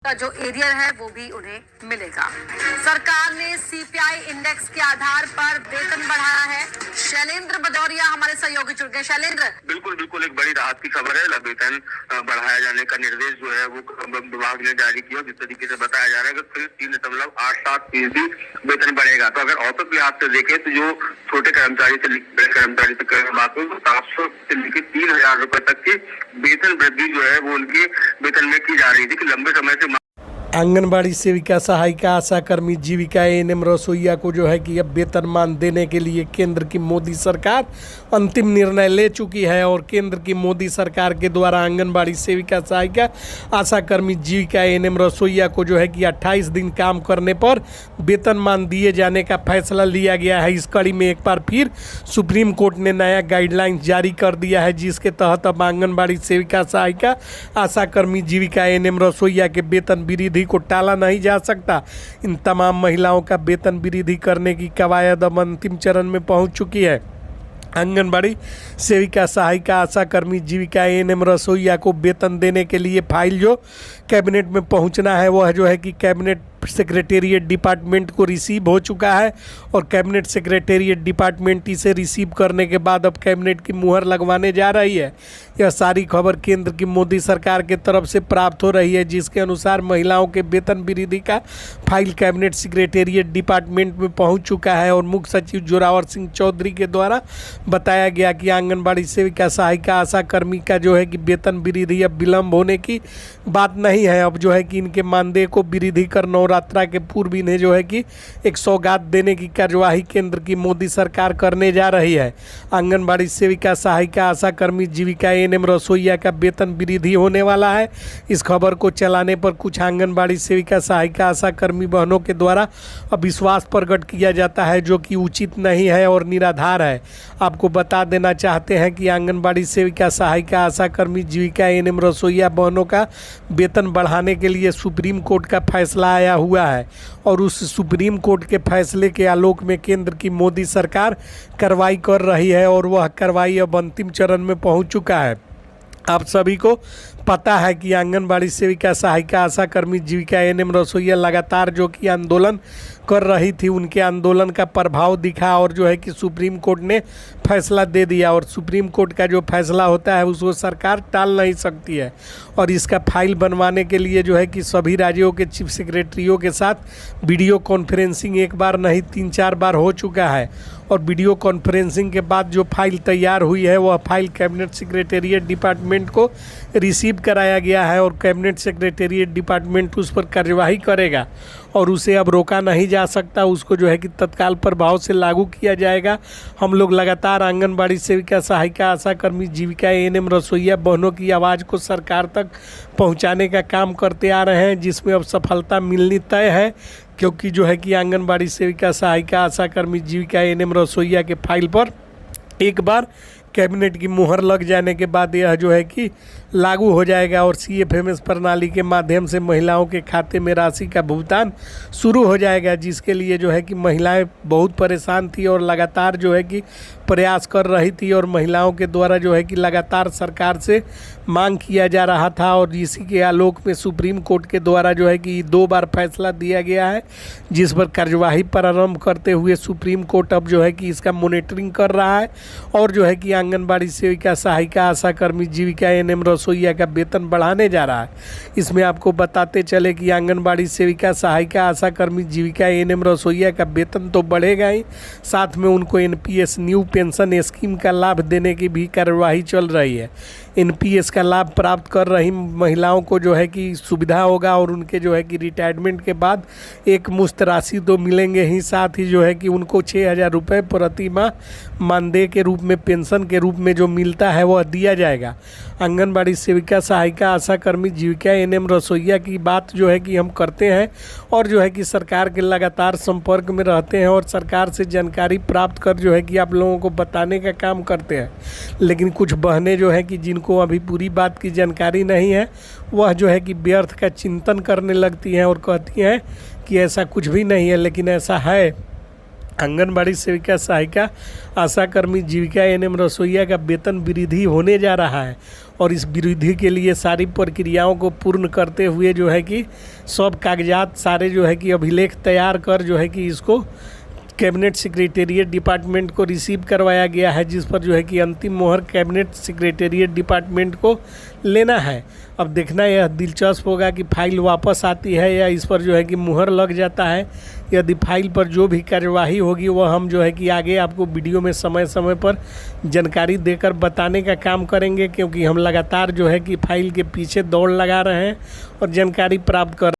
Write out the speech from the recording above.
का जो एरियर है वो भी उन्हें मिलेगा। सरकार ने सीपीआई इंडेक्स के आधार पर वेतन बढ़ाया है। शैलेंद्र भदौरिया हमारे सहयोगी जुड़ गए। शैलेंद्र, बिल्कुल एक बड़ी राहत की खबर है। वेतन बढ़ाया जाने का निर्देश जो है वो विभाग ने जारी किया। जिस तरीके से बताया जा रहा है कि फिर 3.87% वेतन बढ़ेगा। तो अगर औसत लिहाज से देखें तो जो छोटे कर्मचारी से बड़े कर्मचारी तक बात हो तो 700 से लेकर 3,000 रुपए तक की वेतन वृद्धि जो है वो उनके वेतन में की जा रही थी कि लंबे समय से आंगनबाड़ी सेविका, सहायिका, आशा कर्मी, जीविका, एएनएम, रसोईया को जो है कि अब वेतनमान देने के लिए केंद्र की मोदी सरकार अंतिम निर्णय ले चुकी है। और केंद्र की मोदी सरकार के द्वारा आंगनबाड़ी सेविका, सहायिका, आशा कर्मी, जीविका, एएनएम, रसोईया को जो है कि 28 दिन काम करने पर वेतनमान दिए जाने का फैसला लिया गया है। इस कड़ी में एक बार फिर सुप्रीम कोर्ट ने नया गाइडलाइंस जारी कर दिया है, जिसके तहत अब आंगनबाड़ी सेविका, सहायिका, आशा कर्मी, जीविका, एएनएम, रसोईया के वेतन वृद्धि को टाला नहीं जा सकता। इन तमाम महिलाओं का वेतन वृद्धि करने की कवायद अब अंतिम चरण में पहुंच चुकी है। आंगनबाड़ी सेविका, सहायिका, आशा कर्मी, जीविका, एएनएम, रसोईया को वेतन देने के लिए फाइल जो कैबिनेट में पहुंचना है वह जो है कि कैबिनेट सेक्रेटेरिएट डिपार्टमेंट को रिसीव हो चुका है। और कैबिनेट सेक्रेटेरिएट डिपार्टमेंट इसे रिसीव करने के बाद अब कैबिनेट की मुहर लगवाने जा रही है। यह सारी खबर केंद्र की मोदी सरकार के तरफ से प्राप्त हो रही है, जिसके अनुसार महिलाओं के वेतन वृद्धि का फाइल कैबिनेट सेक्रेटेरिएट डिपार्टमेंट में पहुंच चुका है। और मुख्य सचिव जोरावर सिंह चौधरी के द्वारा बताया गया कि आंगनबाड़ी सेविका, सहायिका, आशा कर्मी का जो है कि वेतन वृद्धि अब विलम्ब होने की बात नहीं है। अब जो है कि इनके मानदेय को वृद्धि कर नवरात्रा के पूर्व इन्हें जो है कि एक सौगात देने की कार्यवाही केंद्र की मोदी सरकार करने जा रही है। आंगनबाड़ी सेविका, सहायिका, आशा कर्मी, जीविका, एएनएम, रसोईया का वेतन वृद्धि होने वाला है। इस खबर को चलाने पर कुछ आंगनबाड़ी सेविका, सहायिका, आशा कर्मी बहनों के द्वारा अब विश्वास प्रकट किया जाता है, जो कि उचित नहीं है और निराधार है। आपको बता देना चाहते हैं कि आंगनबाड़ी सेविका, सहायिका, आशा कर्मी, जीविका, एएनएम, रसोईया बहनों का वेतन बढ़ाने के लिए सुप्रीम कोर्ट का फैसला आया हुआ है। और उस सुप्रीम कोर्ट के फैसले के आलोक में केंद्र की मोदी सरकार कार्रवाई कर रही है और वह कार्रवाई अब अंतिम चरण में पहुंच चुका है। आप सभी को पता है कि आंगनबाड़ी सेविका, सहायिका, आशा कर्मी, जीविका, एएनएम, रसोईया लगातार जो कि आंदोलन कर रही थी, उनके आंदोलन का प्रभाव दिखा और जो है कि सुप्रीम कोर्ट ने फैसला दे दिया। और सुप्रीम कोर्ट का जो फैसला होता है उसको सरकार टाल नहीं सकती है। और इसका फाइल बनवाने के लिए जो है कि सभी राज्यों के चीफ सेक्रेटरियों के साथ वीडियो कॉन्फ्रेंसिंग एक बार नहीं 3-4 बार हो चुका है। और वीडियो कॉन्फ्रेंसिंग के बाद जो फाइल तैयार हुई है वह फाइल कैबिनेट सेक्रेटेरिएट डिपार्टमेंट को रिसीव कराया गया है। और कैबिनेट सेक्रेटेरिएट डिपार्टमेंट उस पर कार्यवाही करेगा और उसे अब रोका नहीं जा सकता। उसको जो है कि तत्काल प्रभाव से लागू किया जाएगा। हम लोग लगातार आंगनबाड़ी सेविका, सहायिका, आशा कर्मी, जीविका, एएनएम, रसोईया बहनों की आवाज़ को सरकार तक पहुंचाने का काम करते आ रहे हैं, जिसमें अब सफलता मिलनी तय है। क्योंकि जो है कि आंगनबाड़ी सेविका, सहायिका, आशा कर्मी, जीविका, एएनएम, रसोईया के फाइल पर एक बार कैबिनेट की मुहर लग जाने के बाद यह जो है कि लागू हो जाएगा और सीएफएमएस प्रणाली के माध्यम से महिलाओं के खाते में राशि का भुगतान शुरू हो जाएगा, जिसके लिए जो है कि महिलाएं बहुत परेशान थी और लगातार जो है कि प्रयास कर रही थी। और महिलाओं के द्वारा जो है कि लगातार सरकार से मांग किया जा रहा था। और इसी के आलोक में सुप्रीम कोर्ट के द्वारा जो है कि 2 बार फैसला दिया गया है, जिस पर कार्यवाही प्रारंभ करते हुए सुप्रीम कोर्ट अब जो है कि इसका मॉनिटरिंग कर रहा है। और जो है कि आंगनबाड़ी सेविका, सहायिका, आशा कर्मी, जीविका, एएनएम, रसोईया का वेतन बढ़ाने जा रहा है। इसमें आपको बताते चले कि आंगनबाड़ी सेविका, सहायिका, आशा कर्मी, जीविका, एएनएम, रसोईया का वेतन तो बढ़ेगा ही, साथ में उनको एनपीएस न्यू पेंशन स्कीम का लाभ देने की भी कार्यवाही चल रही है। एनपीएस का लाभ प्राप्त कर रही महिलाओं को जो है कि सुविधा होगा और उनके जो है कि रिटायरमेंट के बाद एक मुश्त राशि तो मिलेंगे ही, साथ ही जो है कि उनको 6,000 रुपये प्रति माह मानदेय के रूप में, पेंशन के रूप में जो मिलता है वह दिया जाएगा। आंगनबाड़ी सेविका, सहायिका, आशा कर्मी, जीविका, एएनएम, रसोईया की बात जो है कि हम करते हैं और जो है कि सरकार के लगातार संपर्क में रहते हैं और सरकार से जानकारी प्राप्त कर जो है कि आप लोगों को बताने का काम करते हैं। लेकिन कुछ बहनें जो है कि जिनको अभी पूरी बात की जानकारी नहीं है, वह जो है कि व्यर्थ का चिंतन करने लगती हैं और कहती हैं कि ऐसा कुछ भी नहीं है, लेकिन ऐसा है। आंगनबाड़ी सेविका, सहायिका, आशा कर्मी, जीविका एएनएम, रसोईया का वेतन वृद्धि होने जा रहा है और इस वृद्धि के लिए सारी प्रक्रियाओं को पूर्ण करते हुए जो है कि सब कागजात सारे जो है कि अभिलेख तैयार कर जो है कि इसको कैबिनेट सेक्रेटेरिएट डिपार्टमेंट को रिसीव करवाया गया है, जिस पर जो है कि अंतिम मोहर कैबिनेट सेक्रेटेरिएट डिपार्टमेंट को लेना है। अब देखना यह दिलचस्प होगा कि फाइल वापस आती है या इस पर जो है कि मुहर लग जाता है। यदि फाइल पर जो भी कार्यवाही होगी वह हम जो है कि आगे आपको वीडियो में समय समय पर जानकारी देकर बताने का काम करेंगे, क्योंकि हम लगातार जो है कि फाइल के पीछे दौड़ लगा रहे हैं और जानकारी प्राप्त कर